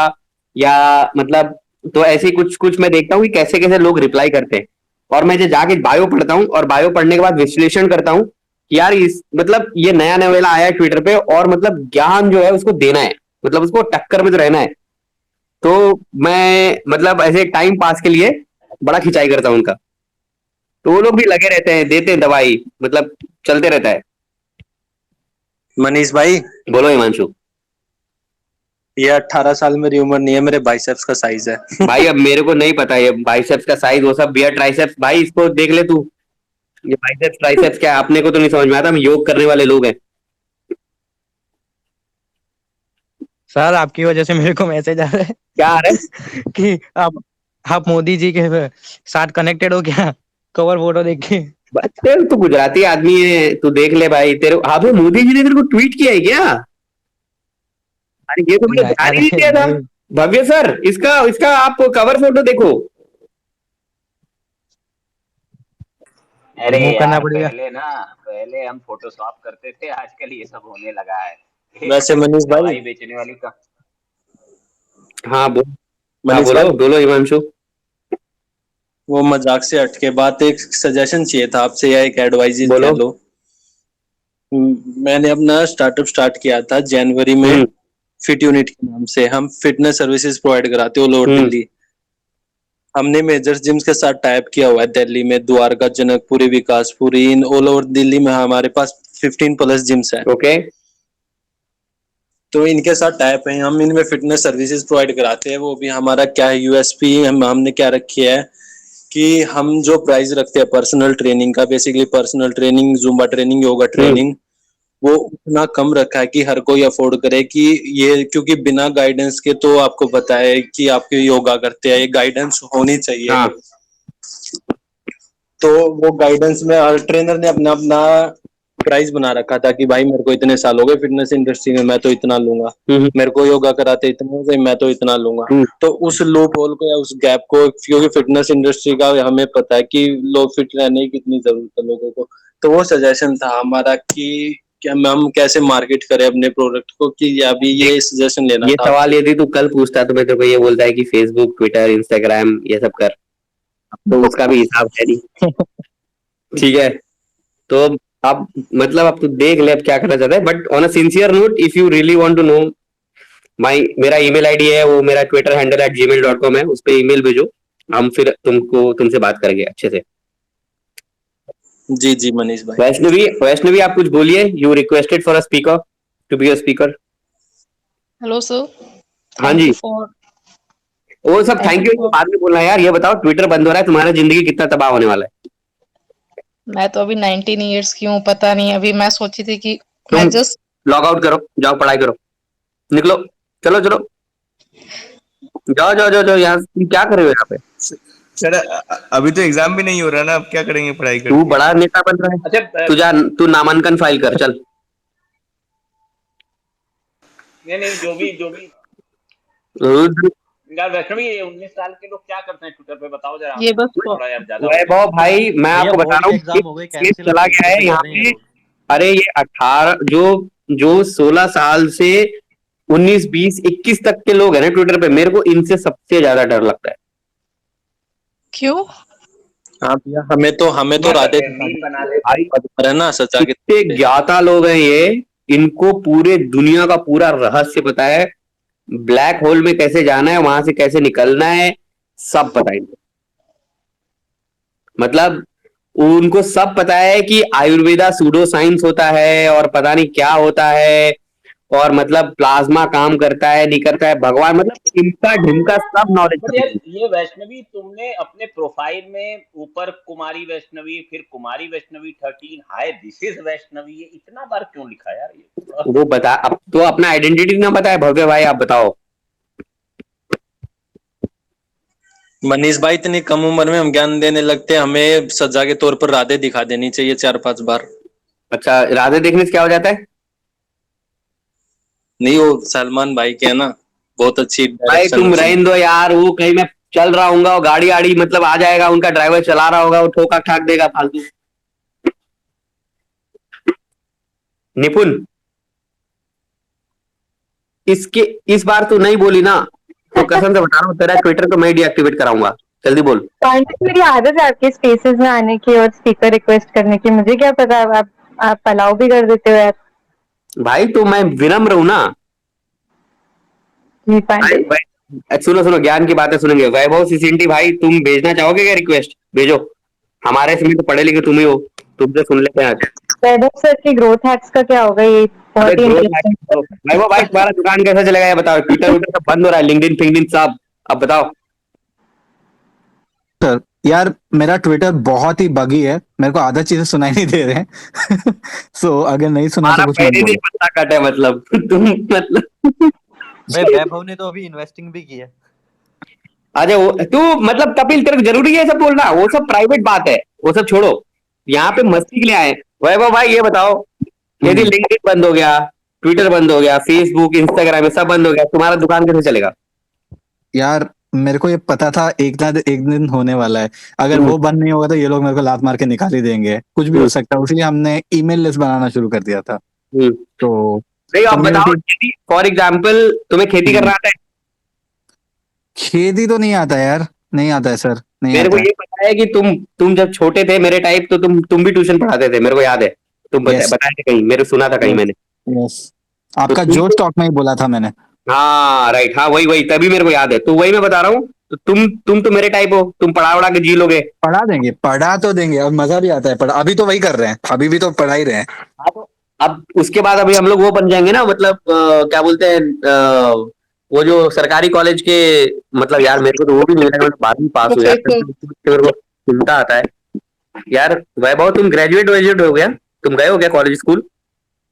या मतलब, तो ऐसे ही कुछ कुछ मैं देखता हूँ कि कैसे कैसे लोग रिप्लाई करते हैं, और मैं जो जाके बायो पढ़ता हूँ और बायो पढ़ने के बाद विश्लेषण करता हूँ कि यार इस मतलब ये नया नवेला आया है ट्विटर पे, और मतलब ज्ञान जो है उसको देना है, मतलब उसको टक्कर में तो रहना है। तो मैं मतलब ऐसे टाइम पास के लिए बड़ा खिंचाई करता हूँ उनका, तो वो लोग भी लगे रहते हैं, देते हैं दवाई, मतलब चलते रहता है। मनीष भाई बोलो हिमांशु। ये 18 साल मेरी उम्र नहीं है, मेरे बाइसेप्स का साइज है। भाई अब मेरे को नहीं पता ये बाइसेप्स का साइज, वो सब बियर ट्राइसेप्स, भाई इसको देख ले तू, ये बाइसेप्स ट्राइसेप्स क्या है अपने को तो नहीं समझ में आता, हम योग करने वाले लोग हैं। सर आपकी वजह से मेरे को मैसेज आ रहा है। क्या आ रहा है? कि आप मोदी जी के साथ कनेक्टेड हो क्या, कवर फोटो देख के। तेरे तो गुजराती आदमी है, तू देख ले भाई, तेरे हाँ भाई मोदी जी ने तेरे को ट्वीट किया है क्या? अरे ये तो मुझे ध्यान ही नहीं दिया था। भव्य सर इसका इसका आप कवर फोटो देखो। अरे करना यार पड़ेगा। पहले हम फोटोशॉप करते थे, आजकल ये सब होने लगा है। वैसे मनीष भाई, दवाई बेचने वाली का। हाँ मनीष बोलो भाई, बोलो हिमांशु। वो मजाक से हटके बात, एक सजेशन चाहिए था आपसे या एक एडवाइस बोलो। कह लो। मैंने अपना स्टार्टअप स्टार्ट किया था जनवरी में, फिट यूनिट के नाम से। हम फिटनेस सर्विसेज प्रोवाइड कराते ऑल ओवर दिल्ली। हमने मेजर जिम्स के साथ टाइप किया हुआ है दिल्ली में, Dwarka, Janakpuri, Vikaspuri, in all over Delhi में हमारे पास 15+ जिम्स है। ओके। तो इनके साथ टाइप है, हम इनमें फिटनेस सर्विसेज प्रोवाइड कराते हैं। वो भी हमारा क्या है यूएसपी, हमने क्या रखी है कि हम जो प्राइस रखते हैं पर्सनल ट्रेनिंग का, basically personal training, Zumba training, yoga training, वो उतना कम रखा है कि हर कोई अफोर्ड करे। कि ये क्योंकि बिना गाइडेंस के, तो आपको पता है कि आपके योगा करते हैं, ये गाइडेंस होनी चाहिए। हाँ। तो वो गाइडेंस में हर ट्रेनर ने अपना अपना प्राइस बना रखा था कि भाई मेरे को इतने साल हो गए फिटनेस इंडस्ट्री में, मैं तो इतना लूंगा। मेरे को योगा कराते इतने हो गए, मैं तो इतना लूंगा। तो उस लूप होल को या उस गैप को, क्योंकि फिटनेस इंडस्ट्री का हमें पता है कि लोग फिट रहने की कितनी जरूरत है लोगों को, तो वो सजेशन था हमारा कि क्या हम कैसे मार्केट करें अपने प्रोडक्ट को, कि अभी ये सजेशन लेना ये था। सवाल यदि तू कल पूछता तो मैं तेरे को ये बोलता है कि फेसबुक, ट्विटर, इंस्टाग्राम ये सब कर। अब तो उसका भी हिसाब है नहीं, ठीक है। तो अब मतलब अब तू देख ले अब क्या करना चाहता है, but on a sincere note, if you really want to know, मेरा ईमेल आईडी है, वो मेरा ट्विटर हैंडल @gmail.com है, उस पे ईमेल भेजो, हम फिर तुमसे बात करेंगे अच्छे से। जी जी मनीष भाई। वैष्णवी आप कुछ बोलिए, you requested for a speaker to be a speaker. Hello sir. हाँ थैंक जी, यू फॉर वो सब thank thank you you for बाद में बोलना यार। ये बताओ ट्विटर बंद हो रहा है, तुम्हारा जिंदगी कितना तबाह होने वाला है। मैं तो अभी 19 इयर्स की हूँ, पता नहीं। अभी मैं सोची थी कि मैं तुम जस्ट लॉग आउट करो, जाओ पढ़ाई करो, निकलो, चलो चलो, जाओ जाओ जाओ जाओ, यहाँ तुम क्या कर रहे हो यहाँ पे? सर अभी तो एग्जाम भी नहीं हो रहा ना, अब क्या करेंगे पढ़ाई तू करके। बड़ा नेता बन रहा है, अच्छा तू नामांकन फाइल कर चल। नहीं जो भी रुद्र, यार वैष्णवी, ये 19 साल के लोग क्या करते हैं ट्विटर पे, बताओ जरा ये हमको, बस थोड़ा यार ज्यादा हो वैभव गया। भाई मैं भैया आपको बता बोर्ड रहा के हूँ, एग्जाम हो गए केस कैंसिल, अब चला ट्विटर गया है पे यहाँ कर रहे हैं पे। लोग। अरे ये 18 जो 16 साल से 19, 20, 21 तक के लोग हैं ना ट्विटर पे, मेरे को इनसे सबसे ज्यादा डर लगता है। क्यों? हाँ भैया, हमें तो राधे मीम बना लेते हैं। भाई है ना सचा के। इतने ज्ञाता लोग हैं ये, इनको पूरे दुनिया का पूरा रहस्य पता है, ब्लैक होल में कैसे जाना है, वहां से कैसे निकलना है, सब पता है इनको। मतलब उनको सब पता है कि आयुर्वेदा सूडो साइंस होता है और पता नहीं क्या होता है, और मतलब प्लाज्मा काम करता है नहीं करता है, भगवान मतलब इनका ढिमका सब नॉलेज बट है। यार ये वैष्णवी, तुमने अपने प्रोफाइल में ऊपर कुमारी वैष्णवी, फिर Kumari Vaishnavi 13, hi this is Vaishnavi, ये इतना बार क्यों लिखा यार? ये वो बता, अब तो अपना आइडेंटिटी ना बताए भव्य भाई, आप बताओ। मनीष भाई, इतनी कम उम्र में हम ज्ञान देने लगते हैं, हमें सजा के तौर पर राधे दिखा देनी चाहिए 4-5 बार। अच्छा, राधे देखने से क्या हो जाता है? नहीं, वो सलमान भाई के है ना, बहुत अच्छी भाई डायरेक्शन तुम उसमें। रहने दो यार, वो कहीं मैं चल रहा हूँ और गाड़ी आड़ी मतलब आ जाएगा, उनका ड्राइवर चला रहा होगा, वो ठोका ठाक देगा फालतू। निपुण, इस बार तू नहीं बोली ना तो कसम से बता रहा हूँ, तेरा ट्विटर को मैं डीएक्टिवेट कराऊंगा। जल्दी बोल। मेरी आदत है आपके स्पेसेस में आने की और स्पीकर रिक्वेस्ट करने की, मुझे क्या पता आप अलाउ भी कर देते हो यार। भाई तो मैं विनम्र हूं ना। सुनो सुनो, ज्ञान की बातें सुनेंगे। वैभव सिसिंटी भाई, तुम भेजना चाहोगे क्या रिक्वेस्ट? भेजो, हमारे इसमें तो पढ़े लिखे तुम ही हो, तुमसे सुन लेते हैं आज। वैभव सर की ग्रोथ हैक्स का क्या होगा? ये बहुत ही इंटरेस्टिंग। वैभव भाई तुम्हारा दुकान कैसा चलेगा ये बताओ, ट्विटर वुटर सब बंद हो रहा है, लिंक्डइन फिंक्डइन सब, अब बताओ। सर यार मेरा ट्विटर बहुत ही बगी है, मेरे को आधा चीजें सुनाई नहीं दे रहे हैं। सो अगर नहीं सुना तो कुछ मत पहले बोलो। दिन पत्ता कट है मतलब तुम मतलब भाई वैभव ने तो अभी इन्वेस्टिंग भी की है। अरे वो तू मतलब कपिल, तेरे को जरूरी है सब बोलना? वो सब प्राइवेट बात है, वो सब छोड़ो, यहाँ पे मस्ती के लिए आए। वैभव भाई ये बताओ, यदि लिंक्डइन बंद हो गया, ट्विटर बंद हो गया, फेसबुक, इंस्टाग्राम ये सब बंद हो गया, तुम्हारा दुकान कैसे चलेगा? यार मेरे को ये पता था एक दिन होने वाला है, अगर वो बंद नहीं होगा तो ये लोग मेरे को लात मार के निकाल ही देंगे, कुछ भी हो सकता है, इसलिए हमने ईमेल लिस्ट बनाना शुरू कर दिया था। तो नहीं आप बताओ, फॉर एग्जाम्पल तुम्हें खेती करना आता है? खेती तो नहीं आता यार, नहीं आता है सर, नहीं मेरे को आता है। ये पता है कि तुम जब छोटे थे मेरे टाइप, तो तुम भी ट्यूशन पढ़ाते थे, मेरे को याद है, तुम बताए थे कहीं, मेरे सुना था कहीं मैंने। यस, आपका जो स्टॉक में ही बोला था मैंने। हाँ राइट, हाँ वही तभी मेरे को याद है, तो वही मैं बता रहा हूँ। तो तुम तो मेरे टाइप हो, तुम पढ़ा उड़ा के जी लोगे। पढ़ा देंगे, पढ़ा तो देंगे, और मजा भी आता है पढ़ा, अभी तो वही कर रहे हैं, अभी भी तो पढ़ा ही रहे हैं। अब उसके बाद अभी हम लोग वो बन जाएंगे ना, मतलब क्या बोलते हैं, वो जो सरकारी कॉलेज के, मतलब यार मेरे को तो वो भी नहीं लगा, मैं 12वीं पास हो यार, मेरे को चिंता आता है यार। वैभव तुम ग्रेजुएट हो गया? तुम गए हो क्या कॉलेज स्कूल?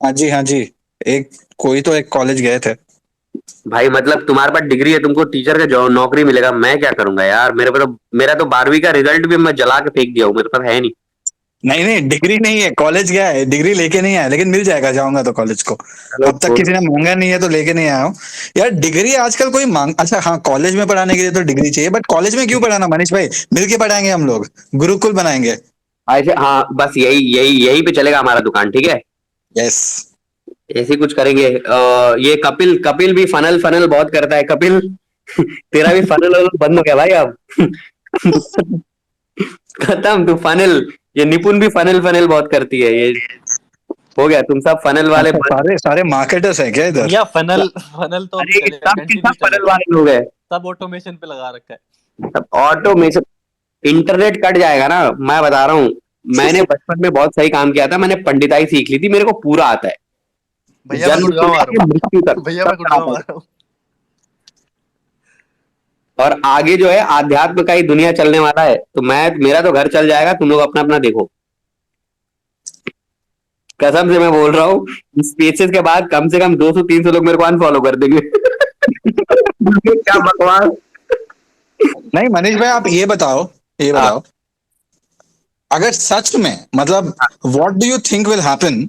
हाँ जी, कोई तो एक कॉलेज गए थे। भाई मतलब तुम्हारे पास डिग्री है, तुमको टीचर का नौकरी मिलेगा, मैं क्या करूंगा यार? मेरा तो 12वीं का रिजल्ट भी मैं जला के फेंक दिया हूँ, मेरे पास है नहीं। नहीं डिग्री नहीं है, कॉलेज गया है, डिग्री लेके नहीं आया, लेकिन मिल जाएगा, जाऊंगा तो कॉलेज को। अब तक किसी ने मांगा नहीं है तो लेके नहीं आया हूँ यार। डिग्री आजकल कोई मांग, अच्छा हाँ कॉलेज में पढ़ाने के लिए तो डिग्री चाहिए, बट कॉलेज में क्यों पढ़ाना मनीष भाई, मिलके पढ़ाएंगे हम लोग, गुरुकुल बनाएंगे। अच्छा हाँ, बस यही पे चलेगा हमारा दुकान, ठीक है? यस ऐसे कुछ करेंगे। ये कपिल कपिल भी फनल फनल बहुत करता है। कपिल तेरा भी फनल बंद हो गया भाई अब। खत्म तू फनल। ये निपुण भी फनल फनल बहुत करती है। ये हो गया, तुम सब फनल वाले अच्छा, सारे सारे मार्केटर्स है क्या इधर? भैया फनल फनल तो अभी अरे चलेगा, सब के कंटिन्यू सब फनल चलेगा, वाले लोग हैं। सब ऑटोमेशन पे लगा रखा है। ऑटोमेशन, इंटरनेट कट जाएगा ना, मैं बता रहा हूँ। मैंने बचपन में बहुत सही काम किया था, मैंने पंडिताई सीख ली थी, मेरे को पूरा आता है। भैया मैं जन्म गुड़गांव से आ रहा लेके मृत्यु हूँ, तक भैया सब मैं गुड़गांव आता आ है। रहा हूँ। और आगे जो है आध्यात्म का ही दुनिया चलने वाला है, तो मेरा तो घर चल जाएगा, तुम लोग अपना अपना देखो। कसम से मैं बोल रहा हूँ, स्पेसेस के बाद कम से कम 200-300 लोग मेरे को अनफॉलो कर देंगे। क्या बकवास। नहीं मनीष भाई, आप ये बताओ अगर सच में मतलब what do you think will happen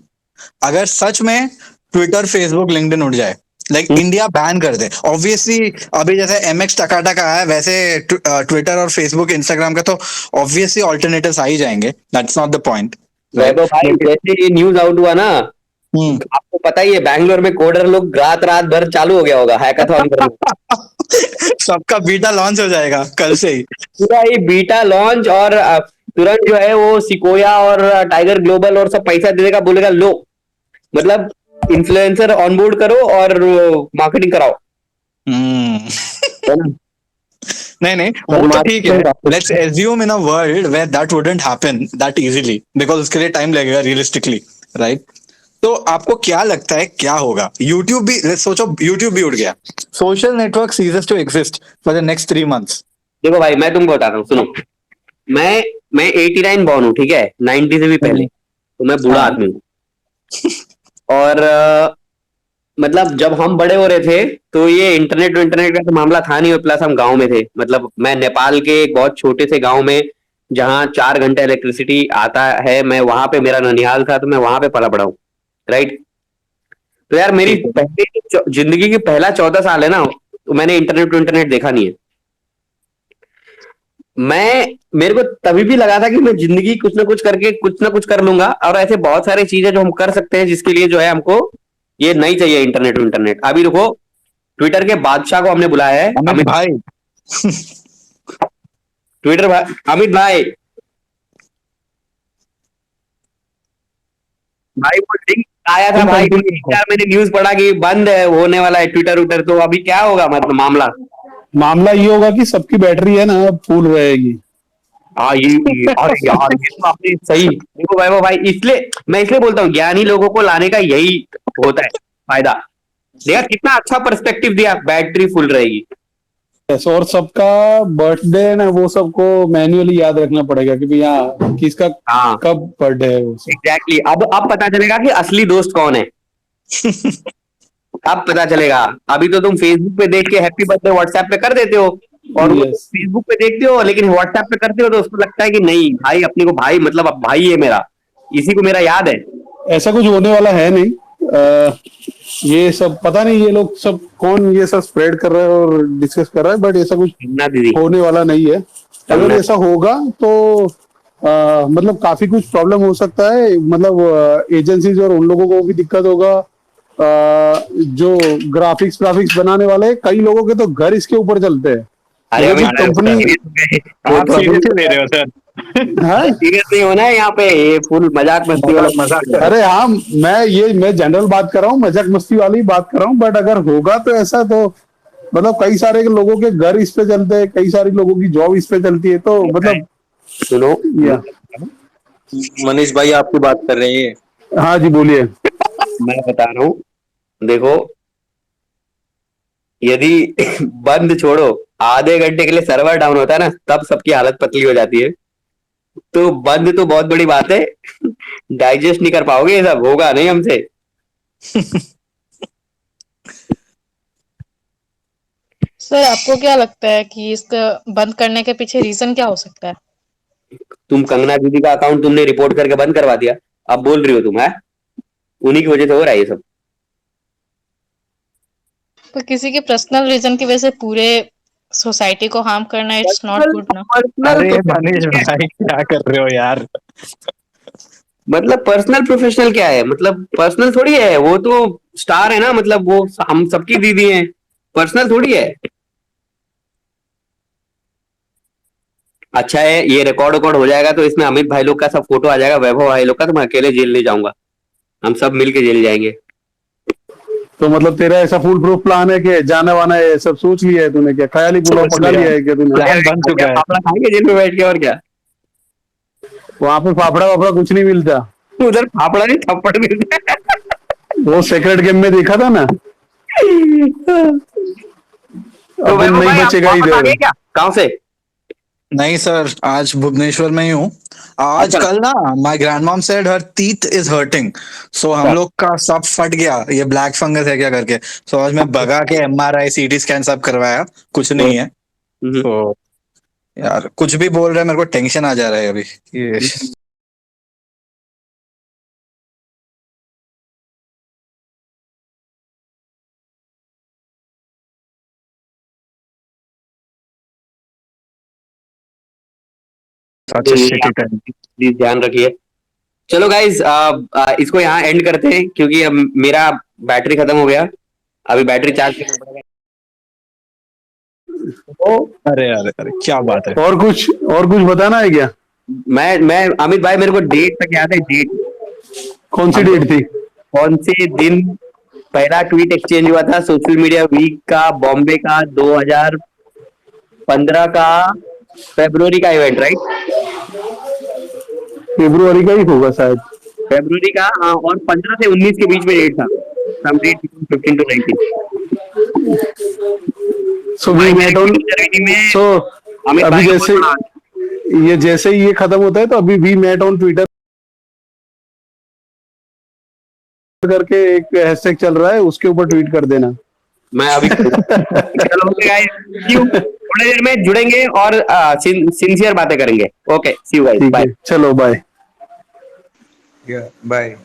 अगर सच में ट्विटर, फेसबुक, लिंक्डइन उठ जाए, लाइक इंडिया बैन कर दे? ऑब्वियसली अभी जैसे MX टकाटक आया है, वैसे ट्विटर और फेसबुक, इंस्टाग्राम का तो ऑब्वियसली ऑल्टरनेटिव्स आ ही जाएंगे, दैट्स नॉट द पॉइंट। वैभव भाई, जैसे ये न्यूज आउट हुआ ना, आपको पता ही है बैंगलोर में कोडर लोग रात रात भर चालू हो गया होगा हैकाथॉन करना। सबका बीटा लॉन्च हो जाएगा कल से ही। पूरा ये बीटा लॉन्च, और तुरंत जो है वो सिकोया और टाइगर ग्लोबल और सब पैसा दे देगा, बोलेगा लो, मतलब इन्फ्लुएंसर ऑनबोर्ड करो और मार्केटिंग कराओ। नहीं नहीं, वो तो ठीक है। Let's assume in a world where that wouldn't happen that easily, because उसके लिए टाइम लगेगा रियलिस्टिकली, राइट? तो आपको क्या लगता है क्या होगा? यूट्यूब भी, सोचो यूट्यूब भी उठ गया, social network ceases to exist for the next 3 months। देखो भाई, मैं तुमको बताता हूँ, सुनो। मैं 89 बॉर्न हूँ, ठीक है, 90 से भी पहले, तो मैं बूढ़ा आदमी हूँ। और मतलब जब हम बड़े हो रहे थे तो ये इंटरनेट का तो मामला था नहीं, और प्लस हम गांव में थे। मतलब मैं नेपाल के एक बहुत छोटे से गांव में, जहाँ 4 घंटे इलेक्ट्रिसिटी आता है, मैं वहां पे, मेरा ननिहाल था, तो मैं वहां पे पला बड़ा हूँ, राइट? तो यार मेरी पहले जिंदगी की पहला 14 साल है ना, तो मैंने इंटरनेट देखा नहीं है। मेरे को तभी भी लगा था कि मैं जिंदगी कुछ ना कुछ करके कुछ ना कुछ कर लूंगा, और ऐसे बहुत सारी चीजें जो हम कर सकते हैं, जिसके लिए जो है हमको ये नहीं चाहिए इंटरनेट। अभी देखो, ट्विटर के बादशाह को हमने बुलाया है, अमित भाई। ट्विटर भाई, अमित भाई, वो लिंक आया था भाई, यार मैंने न्यूज पढ़ा कि बंद है, होने वाला है ट्विटर, तो अभी क्या होगा? मतलब मामला ये होगा कि सबकी बैटरी है ना फुल रहेगी। हाँ, अरे यार, ये तो आपने सही देखो वैभव भाई, मैं इसलिए बोलता हूँ, ज्ञानी लोगों को लाने का यही होता है फायदा। देखा कितना अच्छा पर्सपेक्टिव दिया, बैटरी फुल रहेगी। और सबका बर्थडे ना, वो सबको मैन्युअली याद रखना पड़ेगा कि भैया किसका कब बर्थडे है। एग्जैक्टली। अब पता चलेगा कि असली दोस्त कौन है। अब पता चलेगा। अभी तो तुम फेसबुक पे देख के हैप्पी बर्थडे व्हाट्सएप पे कर देते हो, और फेसबुक पे देखते हो लेकिन व्हाट्सएप पे करते हो, तो उसको लगता है कि नहीं भाई, अपने को भाई, मतलब अब भाई है मेरा, इसी को मेरा याद है। ऐसा कुछ होने वाला है नहीं। ये सब पता नहीं, ये लोग सब कौन ये सब स्प्रेड कर रहा है और डिस्कस कर रहा है, बट ऐसा कुछ होने वाला नहीं है। अगर ऐसा होगा तो मतलब काफी कुछ प्रॉब्लम हो सकता है। मतलब एजेंसीज और उन लोगों को भी दिक्कत होगा। जो ग्राफिक्स बनाने वाले, कई लोगों के तो घर इसके ऊपर चलते हैं। अरे कंपनी आप सीरियस ले रहे हो सर? सीरियस नहीं होना है यहाँ पे, ये फुल मजाक मस्ती वाला मजाक। अरे हाँ, मैं जनरल बात कर रहा हूँ, मजाक मस्ती वाली बात कर रहा हूँ। बट अगर होगा तो ऐसा, तो मतलब कई सारे लोगों के घर इस पे चलते हैं, कई सारी लोगों की जॉब इस पे चलती है, तो मतलब सुनो, मनीष भाई आपकी बात कर रहे हैं। हाँ जी, बोलिए। मैं बता रहा हूँ, देखो, यदि बंद छोड़ो, आधे घंटे के लिए सर्वर डाउन होता है ना, तब सबकी हालत पतली हो जाती है। तो बंद तो बहुत बड़ी बात है, डाइजेस्ट नहीं कर पाओगे, ये सब होगा नहीं हमसे। सर आपको क्या लगता है कि इसका बंद करने के पीछे रीजन क्या हो सकता है? तुम कंगना दीदी का अकाउंट तुमने रिपोर्ट करके बंद करवा दिया, अब बोल रही हो तुम, है उन्हीं की वजह से हो रहा है ये सब। तो किसी के पर्सनल रीजन की वजह से पूरे सोसाइटी को हार्म करना, इट्स नॉट गुड ना। अरे मनीष भाई क्या कर रहे हो यार? मतलब पर्सनल प्रोफेशनल क्या है, मतलब पर्सनल थोड़ी है, वो तो स्टार है ना, मतलब वो हम सबकी दीदी हैं, पर्सनल थोड़ी है। अच्छा है, ये रिकॉर्ड हो जाएगा तो इसमें अमित भाई लोग का सब फोटो आ जाएगा, वैभव भाई लोग का, तो मैं अकेले जेल नहीं जाऊंगा, हम सब मिलके जेल जाएंगे। तो मतलब तेरा ऐसा फुल प्रूफ प्लान है कि जाने वाना है, सब सोच लिया है तूने, क्या ख्याली पुलाव पका लिया है क्या तूने? प्लान बन चुका है। फाफड़ा खाएंगे जेल में बैठ के, और क्या। वहां पे फाफड़ा वाफड़ा कुछ नहीं मिलता, उधर फाफड़ा नहीं थप्पड़ मिलता है। वो सेक्रेट गेम में देखा था ना। तो अब वैभव नहीं भाई, आप बचेगा वापस आ इधर। गए क्या गाँव से? नहीं सर, आज भुवनेश्वर में ही हूँ। आज अच्छा। कल ना my grandmom said her teeth is hurting, so हम लोग का सब फट गया, ये ब्लैक फंगस है क्या करके। सो आज मैं भगा के MRI CT स्कैन सब करवाया, कुछ नहीं है। तो यार कुछ भी बोल रहे हैं, मेरे को टेंशन आ जा रहा है अभी ये। प्लीज ध्यान रखिए। चलो गाइज, इसको यहाँ एंड करते हैं, क्योंकि अब मेरा बैटरी खत्म हो गया, अभी बैटरी चार्ज करना पड़ेगा। अरे अरे अरे क्या बात है। और कुछ बताना है क्या? मैं अमित भाई, मेरे को डेट तक याद है, डेट कौन सी डेट थी? कौन से दिन पहला ट्वीट एक्सचेंज हुआ था सोशल मीडिया वीक का, बॉम्बे का, 2015 का फरवरी का इवेंट, राइट? फरवरी का ही होगा शायद, फरवरी का, हाँ। और 15 से 19 के बीच में डेट था, some date 15 to 19। So we met on, so अभी जैसे ही ये खत्म होता है तो अभी वी मेट ऑन ट्विटर करके एक हैशटैग चल रहा है, उसके ऊपर ट्वीट कर देना। मैं अभी चलो ओके गाइस, सी यू, थोड़ी देर में जुड़ेंगे और सिंसियर बातें करेंगे। Okay, see you guys, bye. चलो बाय। बाय।